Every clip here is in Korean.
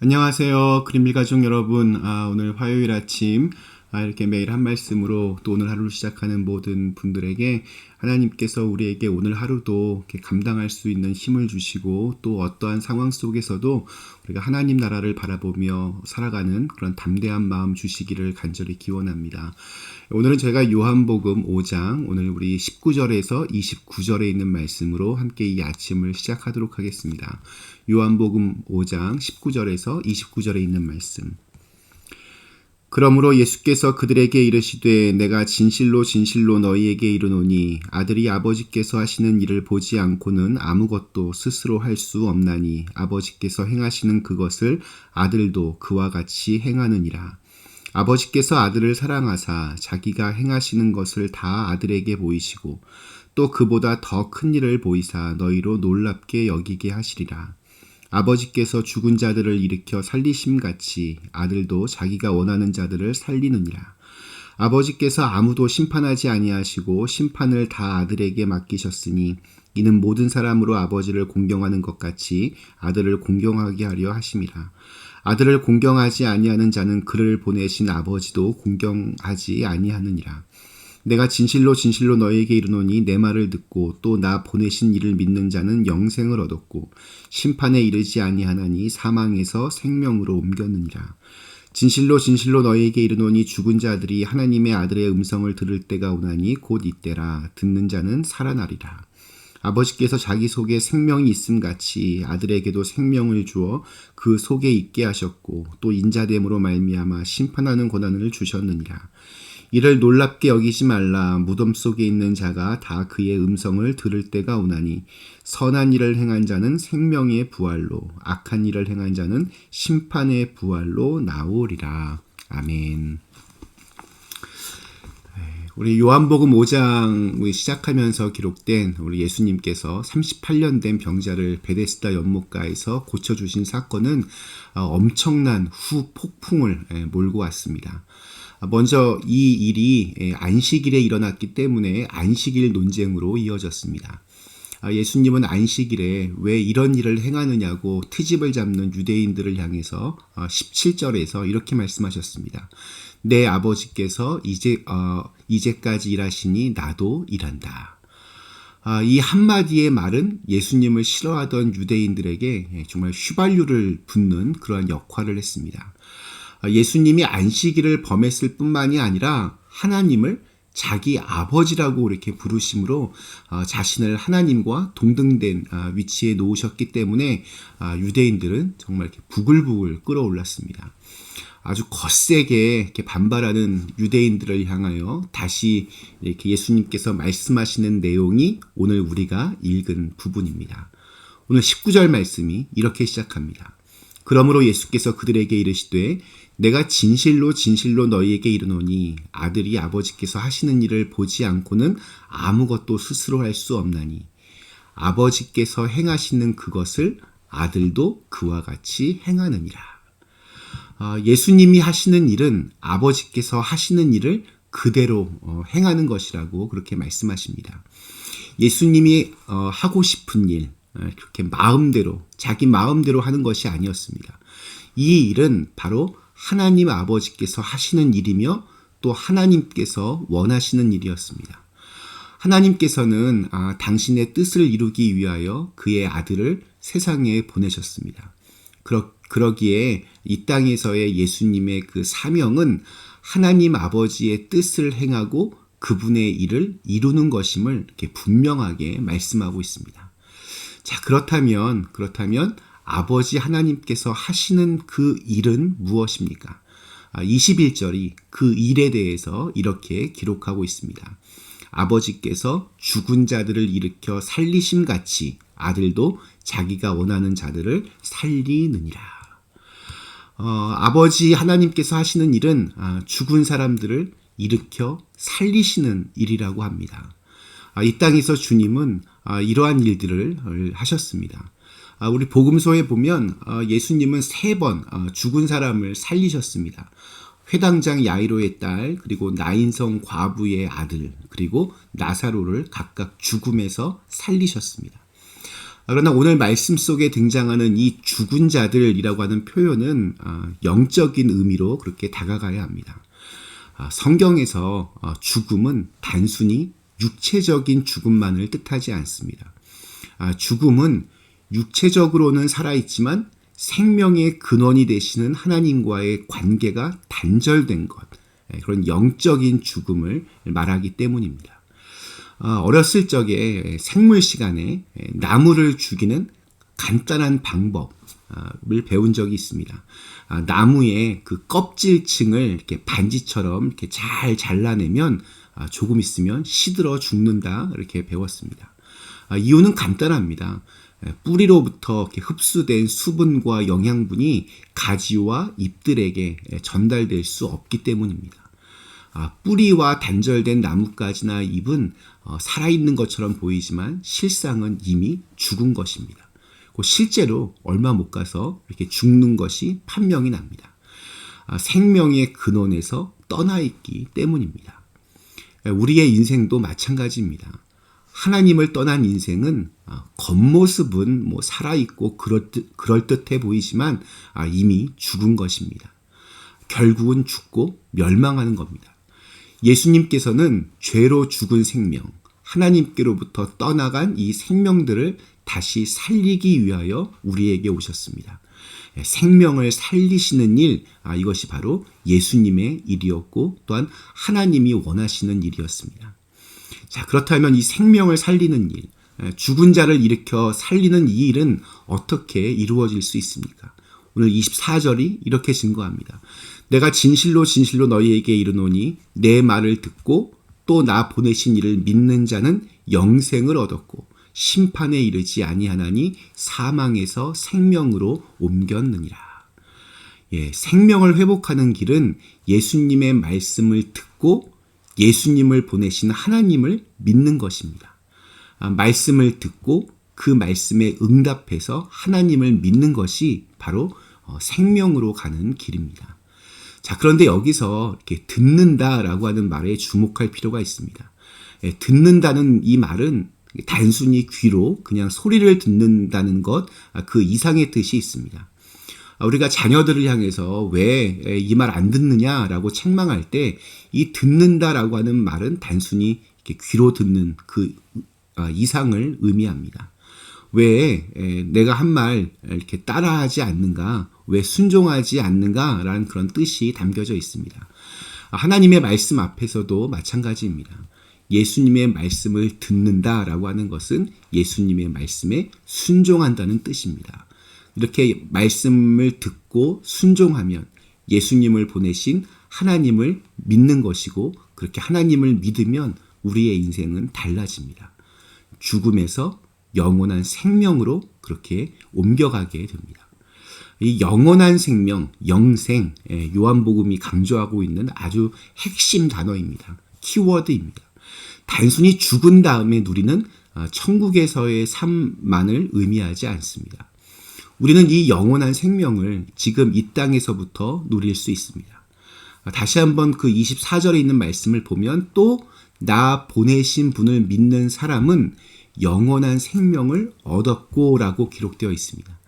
안녕하세요. 그린빌 가족 여러분. 오늘 화요일 아침 이렇게 매일 한 말씀으로 또 오늘 하루를 시작하는 모든 분들에게 하나님께서 우리에게 오늘 하루도 이렇게 감당할 수 있는 힘을 주시고 또 어떠한 상황 속에서도 우리가 하나님 나라를 바라보며 살아가는 그런 담대한 마음 주시기를 간절히 기원합니다. 오늘은 저희가 요한복음 5장 오늘 우리 19절에서 29절에 있는 말씀으로 함께 이 아침을 시작하도록 하겠습니다. 요한복음 5장 19절에서 29절에 있는 말씀. 그러므로 예수께서 그들에게 이르시되 내가 진실로 진실로 너희에게 이르노니 아들이 아버지께서 하시는 일을 보지 않고는 아무것도 스스로 할 수 없나니 아버지께서 행하시는 그것을 아들도 그와 같이 행하느니라. 아버지께서 아들을 사랑하사 자기가 행하시는 것을 다 아들에게 보이시고 또 그보다 더 큰 일을 보이사 너희로 놀랍게 여기게 하시리라. 아버지께서 죽은 자들을 일으켜 살리심같이 아들도 자기가 원하는 자들을 살리느니라. 아버지께서 아무도 심판하지 아니하시고 심판을 다 아들에게 맡기셨으니 이는 모든 사람으로 아버지를 공경하는 것 같이 아들을 공경하게 하려 하심이라. 아들을 공경하지 아니하는 자는 그를 보내신 아버지도 공경하지 아니하느니라. 내가 진실로 진실로 너희에게 이르노니 내 말을 듣고 또 나 보내신 이를 믿는 자는 영생을 얻었고 심판에 이르지 아니하나니 사망에서 생명으로 옮겼느니라. 진실로 진실로 너희에게 이르노니 죽은 자들이 하나님의 아들의 음성을 들을 때가 오나니 곧 이때라. 듣는 자는 살아나리라. 아버지께서 자기 속에 생명이 있음같이 아들에게도 생명을 주어 그 속에 있게 하셨고 또 인자됨으로 말미암아 심판하는 권한을 주셨느니라. 이를 놀랍게 여기지 말라. 무덤 속에 있는 자가 다 그의 음성을 들을 때가 오나니 선한 일을 행한 자는 생명의 부활로 악한 일을 행한 자는 심판의 부활로 나오리라. 아멘. 우리 요한복음 5장 시작하면서 기록된 우리 예수님께서 38년 된 병자를 베데스다 연못가에서 고쳐주신 사건은 엄청난 후폭풍을 몰고 왔습니다. 먼저 이 일이 안식일에 일어났기 때문에 안식일 논쟁으로 이어졌습니다. 예수님은 안식일에 왜 이런 일을 행하느냐고 트집을 잡는 유대인들을 향해서 17절에서 이렇게 말씀하셨습니다. 내 아버지께서 이제까지 일하시니 나도 일한다. 이 한마디의 말은 예수님을 싫어하던 유대인들에게 정말 휘발유를 붓는 그러한 역할을 했습니다. 예수님이 안식일을 범했을 뿐만이 아니라 하나님을 자기 아버지라고 이렇게 부르심으로 자신을 하나님과 동등된 위치에 놓으셨기 때문에 유대인들은 정말 이렇게 부글부글 끓어올랐습니다. 아주 거세게 이렇게 반발하는 유대인들을 향하여 다시 이렇게 예수님께서 말씀하시는 내용이 오늘 우리가 읽은 부분입니다. 오늘 19절 말씀이 이렇게 시작합니다. 그러므로 예수께서 그들에게 이르시되 내가 진실로 진실로 너희에게 이르노니 아들이 아버지께서 하시는 일을 보지 않고는 아무것도 스스로 할 수 없나니 아버지께서 행하시는 그것을 아들도 그와 같이 행하느니라. 예수님이 하시는 일은 아버지께서 하시는 일을 그대로 행하는 것이라고 그렇게 말씀하십니다. 예수님이 하고 싶은 일, 그렇게 마음대로 자기 마음대로 하는 것이 아니었습니다. 이 일은 바로 하나님 아버지께서 하시는 일이며 또 하나님께서 원하시는 일이었습니다. 하나님께서는 당신의 뜻을 이루기 위하여 그의 아들을 세상에 보내셨습니다. 그러기에 이 땅에서의 예수님의 그 사명은 하나님 아버지의 뜻을 행하고 그분의 일을 이루는 것임을 이렇게 분명하게 말씀하고 있습니다. 자, 그렇다면 아버지 하나님께서 하시는 그 일은 무엇입니까? 21절이 그 일에 대해서 이렇게 기록하고 있습니다. 아버지께서 죽은 자들을 일으켜 살리심같이 아들도 자기가 원하는 자들을 살리느니라. 아버지 하나님께서 하시는 일은 죽은 사람들을 일으켜 살리시는 일이라고 합니다. 이 땅에서 주님은 이러한 일들을 하셨습니다. 우리 복음서에 보면 예수님은 3번 죽은 사람을 살리셨습니다. 회당장 야이로의 딸, 그리고 나인성 과부의 아들, 그리고 나사로를 각각 죽음에서 살리셨습니다. 그러나 오늘 말씀 속에 등장하는 이 죽은 자들이라고 하는 표현은 영적인 의미로 그렇게 다가가야 합니다. 성경에서 죽음은 단순히 육체적인 죽음만을 뜻하지 않습니다. 죽음은 육체적으로는 살아있지만 생명의 근원이 되시는 하나님과의 관계가 단절된 것, 그런 영적인 죽음을 말하기 때문입니다. 어렸을 적에 생물 시간에 나무를 죽이는 간단한 방법을 배운 적이 있습니다. 나무의 그 껍질층을 이렇게 반지처럼 이렇게 잘 잘라내면 조금 있으면 시들어 죽는다, 이렇게 배웠습니다. 이유는 간단합니다. 뿌리로부터 이렇게 흡수된 수분과 영양분이 가지와 잎들에게 전달될 수 없기 때문입니다. 뿌리와 단절된 나뭇가지나 잎은 살아있는 것처럼 보이지만 실상은 이미 죽은 것입니다. 실제로 얼마 못 가서 이렇게 죽는 것이 판명이 납니다. 생명의 근원에서 떠나 있기 때문입니다. 우리의 인생도 마찬가지입니다. 하나님을 떠난 인생은 겉모습은 살아있고 그럴듯해 보이지만 이미 죽은 것입니다. 결국은 죽고 멸망하는 겁니다. 예수님께서는 죄로 죽은 생명, 하나님께로부터 떠나간 이 생명들을 다시 살리기 위하여 우리에게 오셨습니다. 생명을 살리시는 일, 이것이 바로 예수님의 일이었고 또한 하나님이 원하시는 일이었습니다. 자, 그렇다면 이 생명을 살리는 일, 죽은 자를 일으켜 살리는 이 일은 어떻게 이루어질 수 있습니까? 오늘 24절이 이렇게 증거합니다. 내가 진실로 진실로 너희에게 이르노니 내 말을 듣고 또 나 보내신 이를 믿는 자는 영생을 얻었고 심판에 이르지 아니하나니 사망에서 생명으로 옮겼느니라. 생명을 회복하는 길은 예수님의 말씀을 듣고 예수님을 보내신 하나님을 믿는 것입니다. 말씀을 듣고 그 말씀에 응답해서 하나님을 믿는 것이 바로 생명으로 가는 길입니다. 자, 그런데 여기서 이렇게 듣는다라고 하는 말에 주목할 필요가 있습니다. 듣는다는 이 말은 단순히 귀로 그냥 소리를 듣는다는 것, 그 이상의 뜻이 있습니다. 우리가 자녀들을 향해서 왜 이 말 안 듣느냐라고 책망할 때 이 듣는다라고 하는 말은 단순히 이렇게 귀로 듣는 그 이상을 의미합니다. 왜 내가 한 말 이렇게 따라하지 않는가, 왜 순종하지 않는가라는 그런 뜻이 담겨져 있습니다. 하나님의 말씀 앞에서도 마찬가지입니다. 예수님의 말씀을 듣는다라고 하는 것은 예수님의 말씀에 순종한다는 뜻입니다. 이렇게 말씀을 듣고 순종하면 예수님을 보내신 하나님을 믿는 것이고, 그렇게 하나님을 믿으면 우리의 인생은 달라집니다. 죽음에서 영원한 생명으로 그렇게 옮겨가게 됩니다. 이 영원한 생명, 영생, 요한복음이 강조하고 있는 아주 핵심 단어입니다. 키워드입니다. 단순히 죽은 다음에 누리는 천국에서의 삶만을 의미하지 않습니다. 우리는 이 영원한 생명을 지금 이 땅에서부터 누릴 수 있습니다. 다시 한번 그 24절에 있는 말씀을 보면 또 나 보내신 분을 믿는 사람은 영원한 생명을 얻었고 라고 기록되어 있습니다.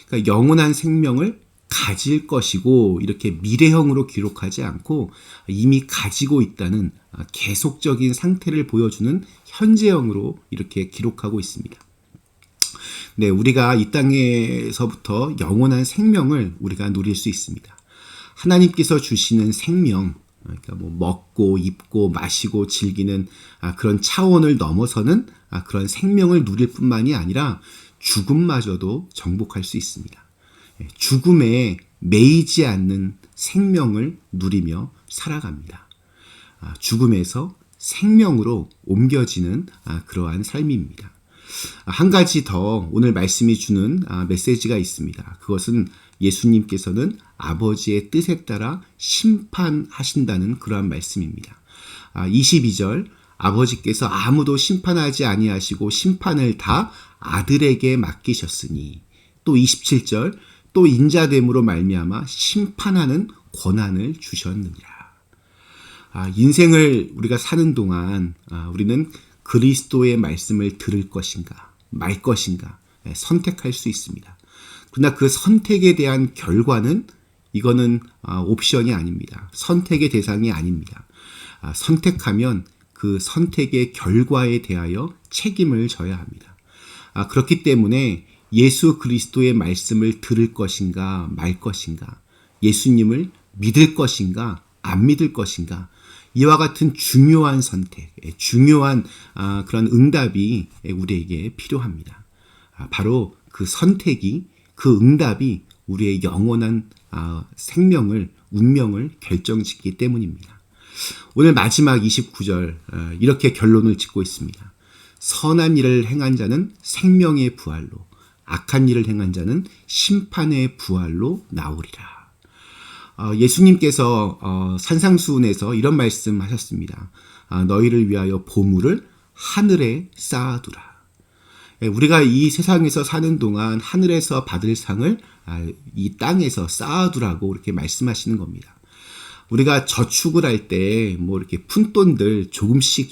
그러니까 영원한 생명을 가질 것이고 이렇게 미래형으로 기록하지 않고 이미 가지고 있다는 계속적인 상태를 보여주는 현재형으로 이렇게 기록하고 있습니다. 네, 우리가 이 땅에서부터 영원한 생명을 우리가 누릴 수 있습니다. 하나님께서 주시는 생명, 그러니까 먹고 입고 마시고 즐기는 그런 차원을 넘어서는 그런 생명을 누릴 뿐만이 아니라 죽음마저도 정복할 수 있습니다. 죽음에 매이지 않는 생명을 누리며 살아갑니다. 죽음에서 생명으로 옮겨지는 그러한 삶입니다. 한 가지 더 오늘 말씀이 주는 메시지가 있습니다. 그것은 예수님께서는 아버지의 뜻에 따라 심판하신다는 그러한 말씀입니다. 22절, 아버지께서 아무도 심판하지 아니하시고 심판을 다 아들에게 맡기셨으니, 또 27절, 또 인자됨으로 말미암아 심판하는 권한을 주셨느니라. 인생을 우리가 사는 동안 우리는 그리스도의 말씀을 들을 것인가 말 것인가, 선택할 수 있습니다. 그러나 그 선택에 대한 결과는 이거는 옵션이 아닙니다. 선택의 대상이 아닙니다. 선택하면 그 선택의 결과에 대하여 책임을 져야 합니다. 그렇기 때문에 예수 그리스도의 말씀을 들을 것인가 말 것인가, 예수님을 믿을 것인가 안 믿을 것인가, 이와 같은 중요한 선택, 중요한 그런 응답이 우리에게 필요합니다. 바로 그 선택이, 그 응답이 우리의 영원한 생명을, 운명을 결정짓기 때문입니다. 오늘 마지막 29절 이렇게 결론을 짓고 있습니다. 선한 일을 행한 자는 생명의 부활로, 악한 일을 행한 자는 심판의 부활로 나오리라. 예수님께서 산상수훈에서 이런 말씀하셨습니다. 너희를 위하여 보물을 하늘에 쌓아두라. 우리가 이 세상에서 사는 동안 하늘에서 받을 상을 이 땅에서 쌓아두라고 이렇게 말씀하시는 겁니다. 우리가 저축을 할 때 뭐 이렇게 푼돈들 조금씩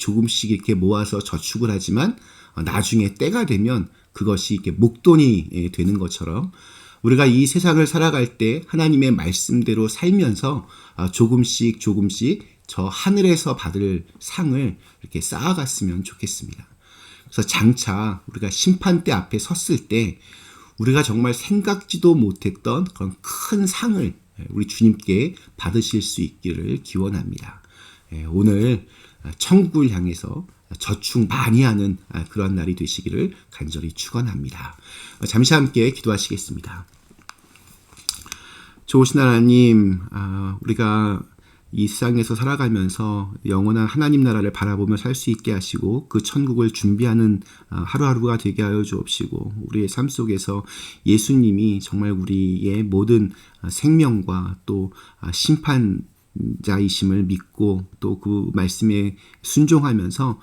이렇게 모아서 저축을 하지만 나중에 때가 되면 그것이 이렇게 목돈이 되는 것처럼 우리가 이 세상을 살아갈 때 하나님의 말씀대로 살면서 조금씩 저 하늘에서 받을 상을 이렇게 쌓아갔으면 좋겠습니다. 그래서 장차 우리가 심판대 앞에 섰을 때 우리가 정말 생각지도 못했던 그런 큰 상을 우리 주님께 받으실 수 있기를 기원합니다. 오늘 천국을 향해서 저축 많이 하는 그런 날이 되시기를 간절히 축원합니다. 잠시 함께 기도하시겠습니다. 좋으신 하나님, 우리가 이 세상에서 살아가면서 영원한 하나님 나라를 바라보며 살 수 있게 하시고 그 천국을 준비하는 하루하루가 되게 하여 주옵시고, 우리의 삶 속에서 예수님이 정말 우리의 모든 생명과 또 심판자이심을 믿고 또 그 말씀에 순종하면서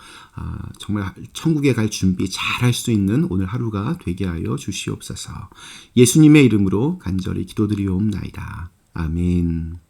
정말 천국에 갈 준비 잘 할 수 있는 오늘 하루가 되게 하여 주시옵소서. 예수님의 이름으로 간절히 기도드리옵나이다. 아멘.